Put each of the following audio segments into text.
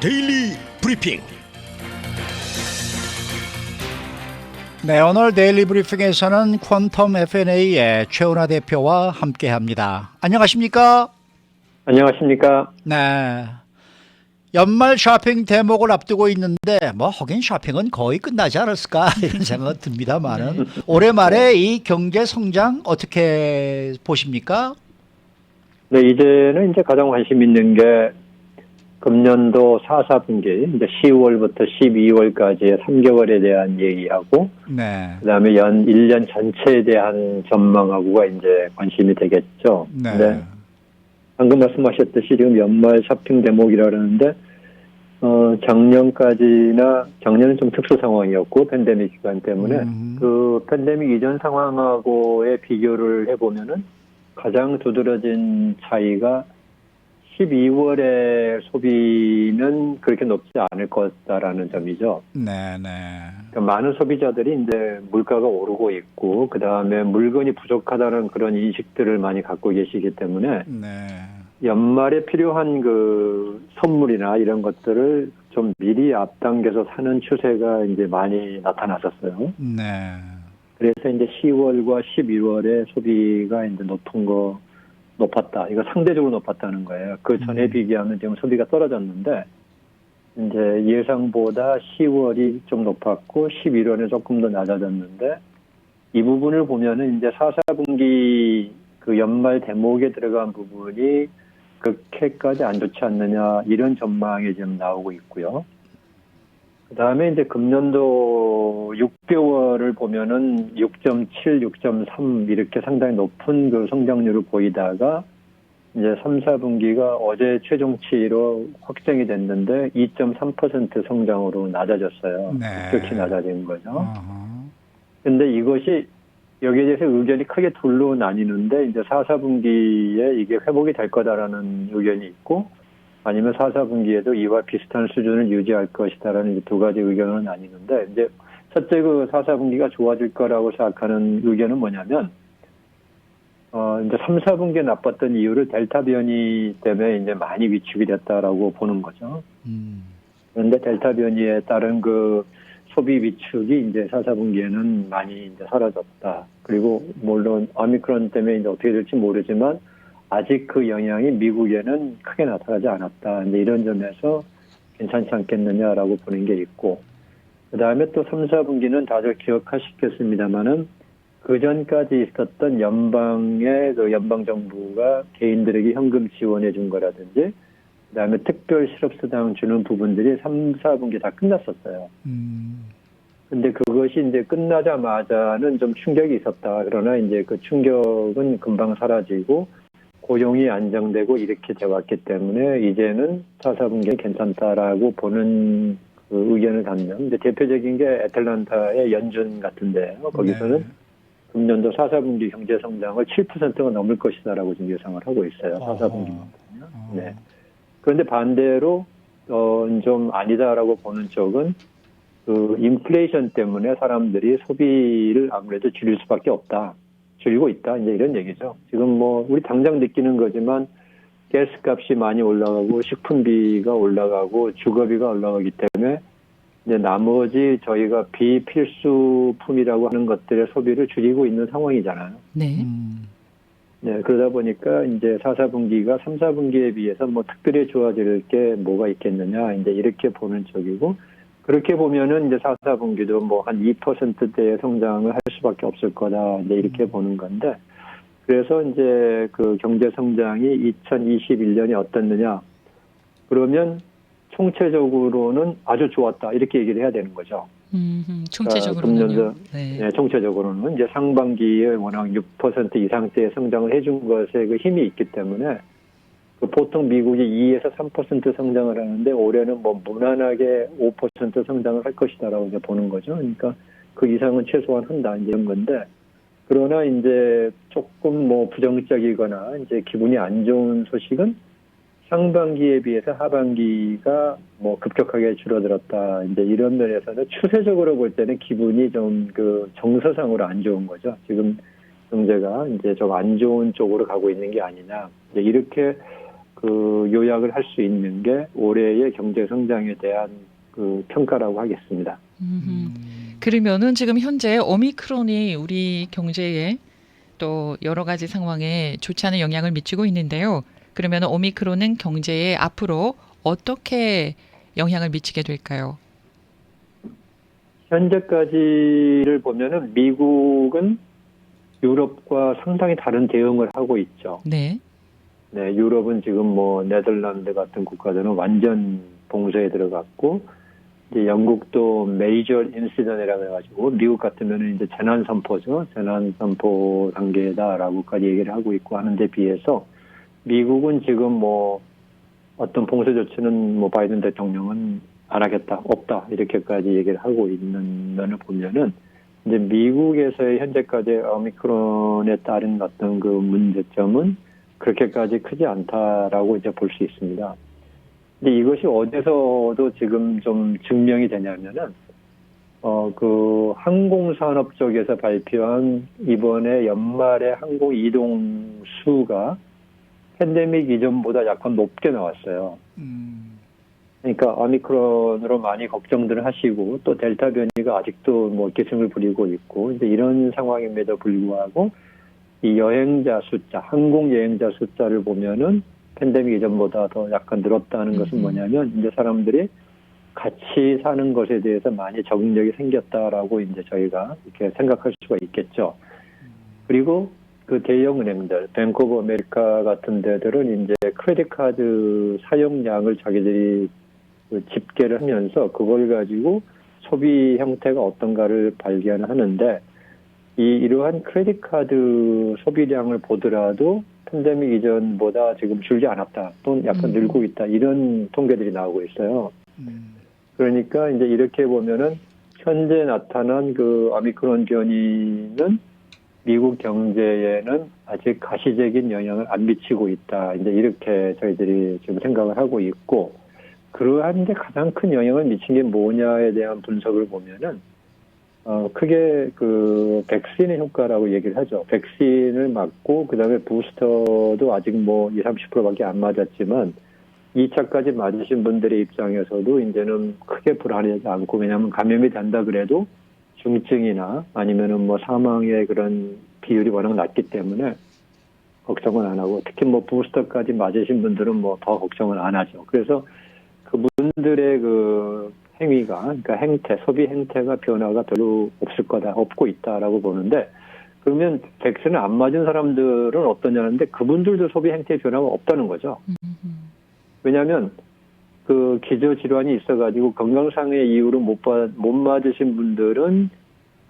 데일리 브리핑. 네, 오늘 데일리 브리핑에서는 퀀텀 F&A의 최은하 대표와 함께합니다. 안녕하십니까? 안녕하십니까? 네, 연말 쇼핑 대목을 앞두고 있는데 하긴 쇼핑은 거의 끝나지 않았을까 이런 생각 듭니다만은 올해 말에 이 경제 성장 어떻게 보십니까? 네, 이제는 이제 가장 관심 있는 게 금년도 4, 4분기, 이제 10월부터 12월까지의 3개월에 대한 얘기하고, 네, 그 다음에 1년 전체에 대한 전망하고가 이제 관심이 되겠죠. 네, 네. 방금 말씀하셨듯이 지금 연말 쇼핑 대목이라 그러는데, 작년은 좀 특수 상황이었고, 팬데믹 기간 때문에, 그 팬데믹 이전 상황하고의 비교를 해보면은 가장 두드러진 차이가 12월의 소비는 그렇게 높지 않을 것이다라는 점이죠. 네, 네. 그러니까 많은 소비자들이 이제 물가가 오르고 있고, 그 다음에 물건이 부족하다는 그런 인식들을 많이 갖고 계시기 때문에, 네. 연말에 필요한 그 선물이나 이런 것들을 좀 미리 앞당겨서 사는 추세가 이제 많이 나타났었어요. 네. 그래서 이제 10월과 11월에 소비가 이제 높았다. 이거 상대적으로 높았다는 거예요. 그 전에 비교하면 지금 소비가 떨어졌는데, 이제 예상보다 10월이 좀 높았고, 11월에 조금 더 낮아졌는데, 이 부분을 보면은 이제 4, 4분기 그 연말 대목에 들어간 부분이 그렇게까지 안 좋지 않느냐, 이런 전망이 지금 나오고 있고요. 그 다음에 이제 금년도 6개월을 보면은 6.7, 6.3 이렇게 상당히 높은 그 성장률을 보이다가 이제 3, 4분기가 어제 최종치로 확정이 됐는데 2.3% 성장으로 낮아졌어요. 네. 급격히 낮아진 거죠. 근데 이것이 여기에 대해서 의견이 크게 둘로 나뉘는데 이제 4, 4분기에 이게 회복이 될 거다라는 의견이 있고 아니면 4, 4분기에도 이와 비슷한 수준을 유지할 것이다라는 이제 두 가지 의견은 나뉘는데 이제 첫째 그 4, 4분기가 좋아질 거라고 생각하는 의견은 뭐냐면 이제 3, 4분기에 나빴던 이유를 델타 변이 때문에 이제 많이 위축이 됐다라고 보는 거죠. 그런데 델타 변이에 따른 그 소비 위축이 이제 4, 4분기에는 많이 이제 사라졌다. 그리고 물론 오미크론 때문에 이제 어떻게 될지 모르지만 아직 그 영향이 미국에는 크게 나타나지 않았다. 이제 이런 점에서 괜찮지 않겠느냐라고 보는 게 있고, 그 다음에 또 3, 4분기는 다들 기억하시겠습니다만은 그 전까지 있었던 연방의 그 연방정부가 개인들에게 현금 지원해 준 거라든지, 그 다음에 특별 실업수당 주는 부분들이 3, 4분기 다 끝났었어요. 근데 그것이 이제 끝나자마자는 좀 충격이 있었다. 그러나 이제 그 충격은 금방 사라지고, 고용이 안정되고 이렇게 되었기 때문에 이제는 4, 4분기는 괜찮다라고 보는 그 의견을 갖는 이제 대표적인 게 애틀란타의 연준 같은데요. 거기서는 금년도 4, 4분기 경제 성장을 7%가 넘을 것이다라고 지금 예상을 하고 있어요. 4, 4분기만요. 네. 그런데 반대로 좀 아니다라고 보는 쪽은 그 인플레이션 때문에 사람들이 소비를 아무래도 줄일 수밖에 없다. 줄이고 있다. 이제 이런 얘기죠. 지금 우리 당장 느끼는 거지만 가스값이 많이 올라가고 식품비가 올라가고 주거비가 올라가기 때문에 이제 나머지 저희가 비필수품이라고 하는 것들의 소비를 줄이고 있는 상황이잖아요. 네. 네, 그러다 보니까 이제 4, 4분기가 3, 4분기에 비해서 특별히 좋아질 게 뭐가 있겠느냐. 이제 이렇게 보는 쪽이고 그렇게 보면은 이제 4, 4분기도 한 2%대의 성장을 할 수밖에 없을 거다. 이제 이렇게 보는 건데, 그래서 이제 그 경제 성장이 2021년이 어떻느냐. 그러면 총체적으로는 아주 좋았다. 이렇게 얘기를 해야 되는 거죠. 총체적으로는요. 네, 총체적으로는 이제 상반기에 워낙 6% 이상대의 성장을 해준 것에 그 힘이 있기 때문에 보통 미국이 2에서 3% 성장을 하는데 올해는 무난하게 5% 성장을 할 것이다라고 이제 보는 거죠. 그러니까 그 이상은 최소한 한다 이런 건데 그러나 이제 조금 부정적이거나 이제 기분이 안 좋은 소식은 상반기에 비해서 하반기가 급격하게 줄어들었다. 이제 이런 면에서는 추세적으로 볼 때는 기분이 좀 그 정서상으로 안 좋은 거죠. 지금 경제가 이제 좀 안 좋은 쪽으로 가고 있는 게 아니냐. 이제 이렇게 그 요약을 할 수 있는 게 올해의 경제 성장에 대한 그 평가라고 하겠습니다. 그러면은 지금 현재 오미크론이 우리 경제에 또 여러 가지 상황에 좋지 않은 영향을 미치고 있는데요. 그러면 오미크론은 경제에 앞으로 어떻게 영향을 미치게 될까요? 현재까지를 보면은 미국은 유럽과 상당히 다른 대응을 하고 있죠. 네. 네, 유럽은 지금 뭐 네덜란드 같은 국가들은 완전 봉쇄에 들어갔고, 이제 영국도 메이저 인시던이라고 해가지고 미국 같으면은 이제 재난 선포죠. 재난 선포 단계다라고까지 얘기를 하고 있고 하는데 비해서 미국은 지금 뭐 어떤 봉쇄 조치는 뭐 바이든 대통령은 안 하겠다, 없다 이렇게까지 얘기를 하고 있는 면을 보면은 이제 미국에서의 현재까지 오미크론에 따른 어떤 그 문제점은 그렇게까지 크지 않다라고 이제 볼 수 있습니다. 근데 이것이 어디서도 지금 좀 증명이 되냐면은, 그 항공산업 쪽에서 발표한 이번에 연말에 항공 이동 수가 팬데믹 이전보다 약간 높게 나왔어요. 그러니까 오미크론으로 많이 걱정들을 하시고 또 델타 변이가 아직도 뭐 기승을 부리고 있고 이제 이런 상황임에도 불구하고 이 여행자 숫자, 항공 여행자 숫자를 보면은 팬데믹 이전보다 더 약간 늘었다는 것은 뭐냐면 이제 사람들이 같이 사는 것에 대해서 많이 적응력이 생겼다라고 이제 저희가 이렇게 생각할 수가 있겠죠. 그리고 그 대형 은행들, 뱅크 오브 아메리카 같은 데들은 이제 크레딧 카드 사용량을 자기들이 그 집계를 하면서 그걸 가지고 소비 형태가 어떤가를 발견하는데 이러한 크레딧 카드 소비량을 보더라도 팬데믹 이전보다 지금 줄지 않았다 또는 약간 늘고 있다 이런 통계들이 나오고 있어요. 그러니까 이제 이렇게 보면은 현재 나타난 그 오미크론 변이는 미국 경제에는 아직 가시적인 영향을 안 미치고 있다. 이제 이렇게 저희들이 지금 생각을 하고 있고, 그러한데 가장 큰 영향을 미친 게 뭐냐에 대한 분석을 보면은, 크게 그 백신의 효과라고 얘기를 하죠. 백신을 맞고, 그 다음에 부스터도 아직 뭐 20, 30%밖에 안 맞았지만, 2차까지 맞으신 분들의 입장에서도 이제는 크게 불안하지 않고, 왜냐하면 감염이 된다 그래도 중증이나 아니면은 뭐 사망의 그런 비율이 워낙 낮기 때문에 걱정은 안 하고, 특히 뭐 부스터까지 맞으신 분들은 뭐 더 걱정을 안 하죠. 그래서 그분들의 그 행위가, 그러니까 행태, 소비 행태가 변화가 별로 없을 거다, 없고 있다라고 보는데, 그러면 백신을 안 맞은 사람들은 어떠냐는데 그분들도 소비 행태의 변화가 없다는 거죠. 왜냐하면 그 기저질환이 있어가지고 건강상의 이유로 못 맞으신 분들은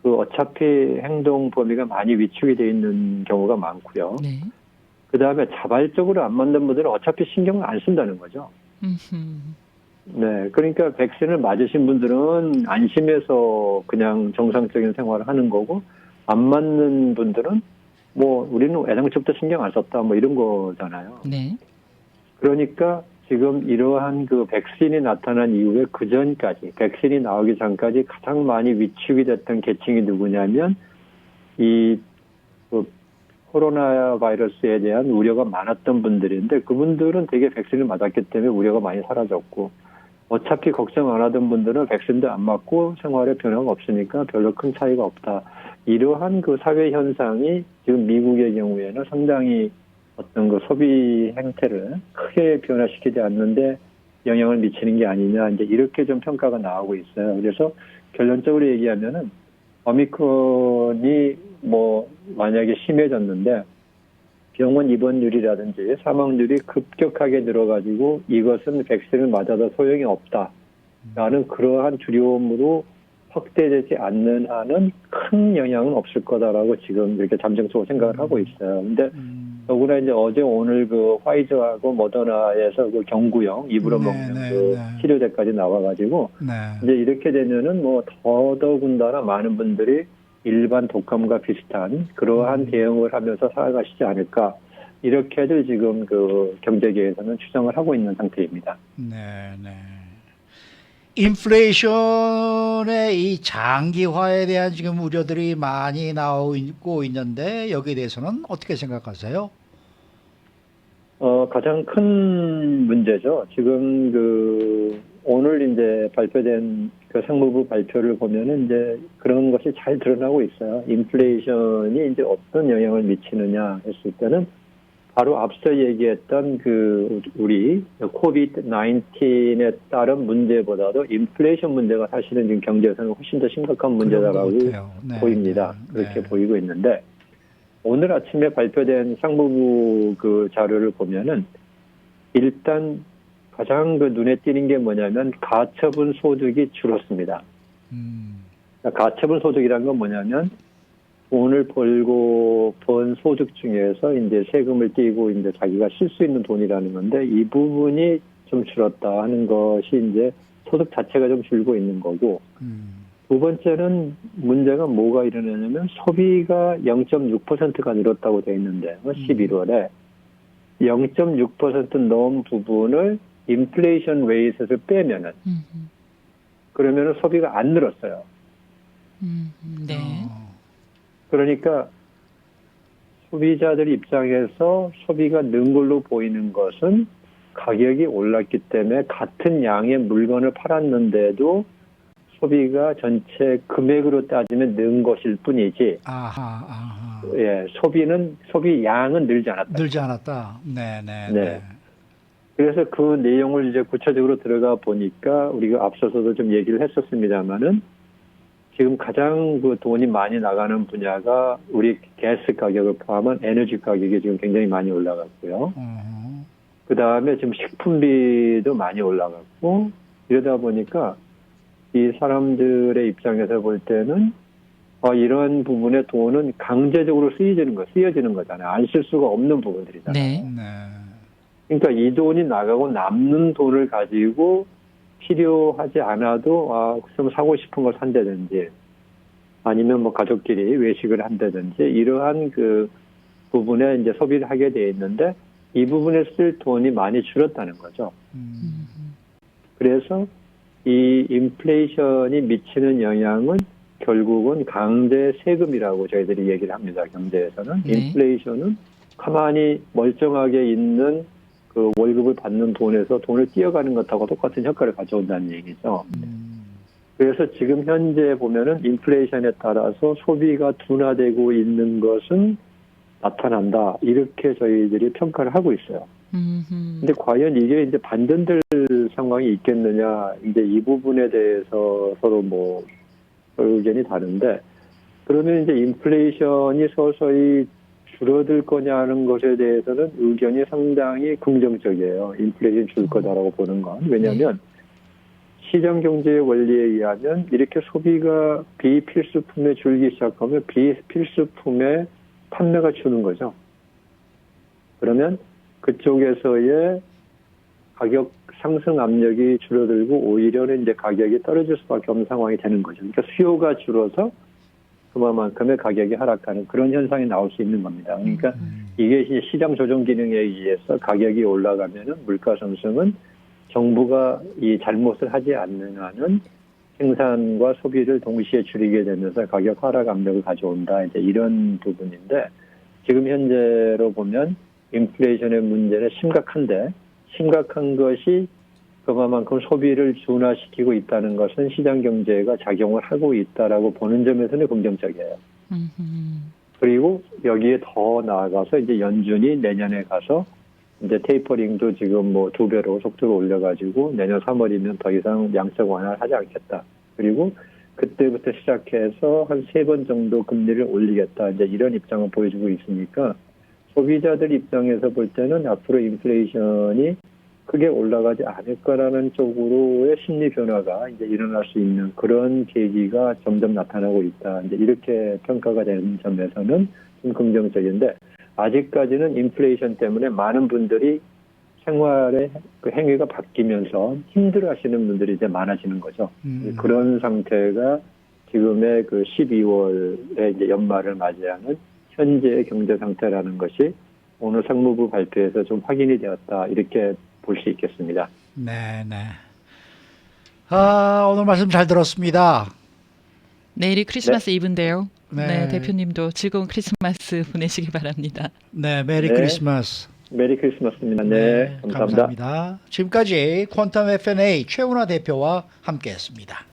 그 어차피 행동 범위가 많이 위축이 돼 있는 경우가 많고요. 네. 그 다음에 자발적으로 안 맞는 분들은 어차피 신경을 안 쓴다는 거죠. 네, 그러니까 백신을 맞으신 분들은 안심해서 그냥 정상적인 생활을 하는 거고, 안 맞는 분들은 뭐 우리는 애당초부터 신경 안 썼다 뭐 이런 거잖아요. 네. 그러니까 지금 이러한 그 백신이 나타난 이후에 그 전까지, 백신이 나오기 전까지 가장 많이 위축이 됐던 계층이 누구냐면 이 그 코로나 바이러스에 대한 우려가 많았던 분들인데, 그분들은 되게 백신을 맞았기 때문에 우려가 많이 사라졌고, 어차피 걱정 안 하던 분들은 백신도 안 맞고 생활에 변화가 없으니까 별로 큰 차이가 없다. 이러한 그 사회 현상이 지금 미국의 경우에는 상당히 어떤 그 소비 행태를 크게 변화시키지 않는데 영향을 미치는 게 아니냐, 이제 이렇게 좀 평가가 나오고 있어요. 그래서 결론적으로 얘기하면은 오미크론이 뭐 만약에 심해졌는데 병원 입원율이라든지 사망률이 급격하게 늘어가지고 이것은 백신을 맞아도 소용이 없다라는 그러한 두려움으로 확대되지 않는 한은 큰 영향은 없을 거다라고 지금 이렇게 잠정적으로 생각을 하고 있어요. 근데 더구나 이제 어제 오늘 그 화이저하고 모더나에서 그 경구용 입으로 먹는 그 치료제까지 나와가지고 이제 이렇게 되면은 뭐 더더군다나 많은 분들이 일반 독감과 비슷한 그러한 대응을 하면서 살아가시지 않을까, 이렇게들 지금 그 경제계에서는 추정을 하고 있는 상태입니다. 네, 네. 인플레이션의 이 장기화에 대한 지금 우려들이 많이 나오고 있는데 여기에 대해서는 어떻게 생각하세요? 가장 큰 문제죠. 지금 오늘 이제 발표된 그 상무부 발표를 보면은 이제 그런 것이 잘 드러나고 있어요. 인플레이션이 이제 어떤 영향을 미치느냐 했을 때는 바로 앞서 얘기했던 우리 코비드-19에 따른 문제보다도 인플레이션 문제가 사실은 지금 경제에서는 훨씬 더 심각한 문제다라고 네, 보입니다. 네, 그렇게 보이고 있는데 오늘 아침에 발표된 상무부 그 자료를 보면은 일단 가장 눈에 띄는 게 뭐냐면 가처분 소득이 줄었습니다. 가처분 소득이란 건 뭐냐면 돈을 벌고 번 소득 중에서 이제 세금을 떼고 이제 자기가 쓸 수 있는 돈이라는 건데 이 부분이 좀 줄었다 하는 것이 이제 소득 자체가 좀 줄고 있는 거고 두 번째는 문제가 뭐가 일어나냐면 소비가 0.6%가 늘었다고 되어 있는데 11월에 0.6% 넘은 부분을 인플레이션 레이트를 빼면은 그러면은 소비가 안 늘었어요. 네. 그러니까 소비자들 입장에서 소비가 는 걸로 보이는 것은 가격이 올랐기 때문에 같은 양의 물건을 팔았는데도 소비가 전체 금액으로 따지면 는 것일 뿐이지. 예, 소비 양은 늘지 않았다. 늘지 않았다. 네. 네. 그래서 그 내용을 이제 구체적으로 들어가 보니까 우리가 앞서서도 좀 얘기를 했었습니다만은 지금 가장 돈이 많이 나가는 분야가 우리 가스 가격을 포함한 에너지 가격이 지금 굉장히 많이 올라갔고요. 그 다음에 지금 식품비도 많이 올라갔고 이러다 보니까 이 사람들의 입장에서 볼 때는 이런 부분의 돈은 강제적으로 쓰여지는 거잖아요. 안 쓸 수가 없는 부분들이잖아요. 네. 그러니까 이 돈이 나가고 남는 돈을 가지고 필요하지 않아도 좀 사고 싶은 걸 산다든지 아니면 뭐 가족끼리 외식을 한다든지 이러한 그 부분에 이제 소비를 하게 돼 있는데 이 부분에 쓸 돈이 많이 줄었다는 거죠. 그래서 이 인플레이션이 미치는 영향은 결국은 강제 세금이라고 저희들이 얘기를 합니다. 경제에서는. 네. 인플레이션은 가만히 멀쩡하게 있는 그 월급을 받는 돈에서 돈을 띄어가는 것하고 똑같은 효과를 가져온다는 얘기죠. 그래서 지금 현재 보면은 인플레이션에 따라서 소비가 둔화되고 있는 것은 나타난다. 이렇게 저희들이 평가를 하고 있어요. 근데 과연 이게 이제 반전될 상황이 있겠느냐. 이제 이 부분에 대해서 서로 뭐 의견이 다른데 그러면 이제 인플레이션이 서서히 줄어들 거냐는 것에 대해서는 의견이 상당히 긍정적이에요. 인플레이션 줄 거다라고 보는 건. 왜냐하면 시장 경제의 원리에 의하면 이렇게 소비가 비필수품에 줄기 시작하면 비필수품의 판매가 주는 거죠. 그러면 그쪽에서의 가격 상승 압력이 줄어들고 오히려는 이제 가격이 떨어질 수밖에 없는 상황이 되는 거죠. 그러니까 수요가 줄어서 그만큼의 가격이 하락하는 그런 현상이 나올 수 있는 겁니다. 그러니까 이게 이제 시장 조정 기능에 의해서 가격이 올라가면은 물가 상승은 정부가 이 잘못을 하지 않는 한은 생산과 소비를 동시에 줄이게 되면서 가격 하락 압력을 가져온다. 이제 이런 부분인데 지금 현재로 보면 인플레이션의 문제는 심각한 것이 그만큼 소비를 둔화시키고 있다는 것은 시장 경제가 작용을 하고 있다라고 보는 점에서는 긍정적이에요. 그리고 여기에 더 나아가서 이제 연준이 내년에 가서 이제 테이퍼링도 지금 뭐 2배로 속도를 올려가지고 내년 3월이면 더 이상 양적 완화를 하지 않겠다. 그리고 그때부터 시작해서 한 3번 정도 금리를 올리겠다. 이제 이런 입장을 보여주고 있으니까 소비자들 입장에서 볼 때는 앞으로 인플레이션이 크게 올라가지 않을 거라는 쪽으로의 심리 변화가 이제 일어날 수 있는 그런 계기가 점점 나타나고 있다. 이제 이렇게 평가가 되는 점에서는 좀 긍정적인데 아직까지는 인플레이션 때문에 많은 분들이 생활의 그 행위가 바뀌면서 힘들어하시는 분들이 이제 많아지는 거죠. 그런 상태가 지금의 그 12월에 이제 연말을 맞이하는 현재의 경제 상태라는 것이 오늘 상무부 발표에서 좀 확인이 되었다. 이렇게 볼 수 있겠습니다. 네. 오늘 말씀 잘 들었습니다. 내일이 크리스마스 이브인데요. 네. 네, 대표님도 즐거운 크리스마스 보내시기 바랍니다. 네, 메리 네. 크리스마스. 메리 크리스마스입니다. 네, 감사합니다. 감사합니다. 지금까지 퀀텀 F&A 최운하 대표와 함께했습니다.